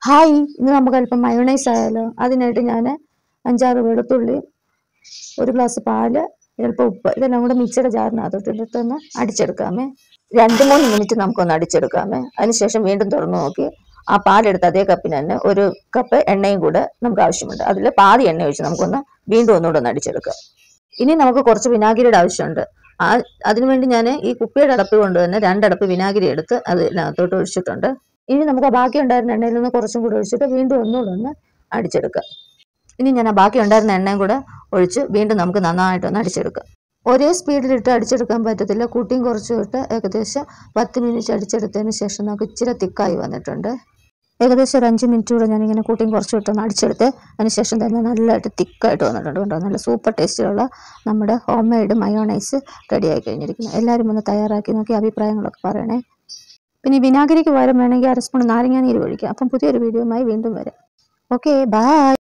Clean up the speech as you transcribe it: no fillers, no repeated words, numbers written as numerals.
Hi, ഇന്ന് നമുക്ക് അല്പം മയോണൈസ് ആയാലോ. അതിനായിട്ട് ഞാൻ 5-6 വെളുത്തുള്ളി, 1 ഗ്ലാസ് പാല്, അല്പം ഉപ്പ്, ഇതെല്ലാം കൂടെ മിക്സിയുടെ ജാറിനകത്തോട്ടിട്ടൊന്ന് അടിച്ചെടുക്കാമേ. 2-3 മിനിറ്റ് നമുക്കൊന്ന് അടിച്ചെടുക്കാമേ. അതിനുശേഷം വീണ്ടും തുറന്നു നോക്കി ആ പാലെടുത്ത് അതേ കപ്പിന് തന്നെ 1 കപ്പ് എണ്ണയും കൂടെ നമുക്ക് ആവശ്യമുണ്ട്. അതിൽ പാതി എണ്ണ ഒഴിച്ച് നമുക്കൊന്ന് വീണ്ടും ഒന്നുകൂടെ ഒന്ന് അടിച്ചെടുക്കാം. ഇനി നമുക്ക് കുറച്ച് വിനാഗിരിയുടെ ആവശ്യമുണ്ട്. അതിനുവേണ്ടി ഞാൻ ഈ കുപ്പിയുടെ അടപ്പ് കൊണ്ട് തന്നെ 2 അടപ്പ് വിനാഗിരി എടുത്ത് അതിനകത്തോട്ട് ഒഴിച്ചിട്ടുണ്ട്. ഇനി നമുക്ക് ബാക്കി ഉണ്ടായിരുന്ന എണ്ണയിൽ നിന്ന് കുറച്ചും കൂടെ ഒഴിച്ചിട്ട് വീണ്ടും ഒന്നുകൂടെ ഒന്ന് അടിച്ചെടുക്കാം. ഇനി ഞാൻ ബാക്കി ഉണ്ടായിരുന്ന എണ്ണയും കൂടെ ഒഴിച്ച് വീണ്ടും നമുക്ക് നന്നായിട്ടൊന്ന് അടിച്ചെടുക്കാം. ഒരേ സ്പീഡിലിട്ട് അടിച്ചെടുക്കാൻ പറ്റത്തില്ല. കൂട്ടിയും കുറച്ചും ഇട്ട് ഏകദേശം 10 മിനിറ്റ് അടിച്ചെടുത്തതിന് ശേഷം നമുക്ക് ഇച്ചിരി തിക്കായി വന്നിട്ടുണ്ട്. ഏകദേശം ഒരു 5 മിനിറ്റ് കൂടെ ഞാനിങ്ങനെ കൂട്ടിയും കുറച്ചും ഇട്ടൊന്ന് അടിച്ചെടുത്ത് അതിനുശേഷം തന്നെ നല്ലതായിട്ട് തിക്കായിട്ട് വന്നിട്ടുണ്ട്. കേട്ടോ, നല്ല സൂപ്പർ ടേസ്റ്റിലുള്ള നമ്മുടെ ഹോം മെയ്ഡ് മയോണൈസ് റെഡി ആയി കഴിഞ്ഞിരിക്കുന്നു. എല്ലാവരും ഒന്ന് തയ്യാറാക്കി നോക്കി അഭിപ്രായങ്ങളൊക്കെ പറയണേ. പിന്നെ ഈ വിനാഗിരിക്ക് പകരം വേണമെങ്കിൽ 1 സ്പൂൺ നാരങ്ങാനീര് ഒഴിക്കാം. അപ്പം പുതിയൊരു വീഡിയോയുമായി വീണ്ടും വരാം. Okay, by.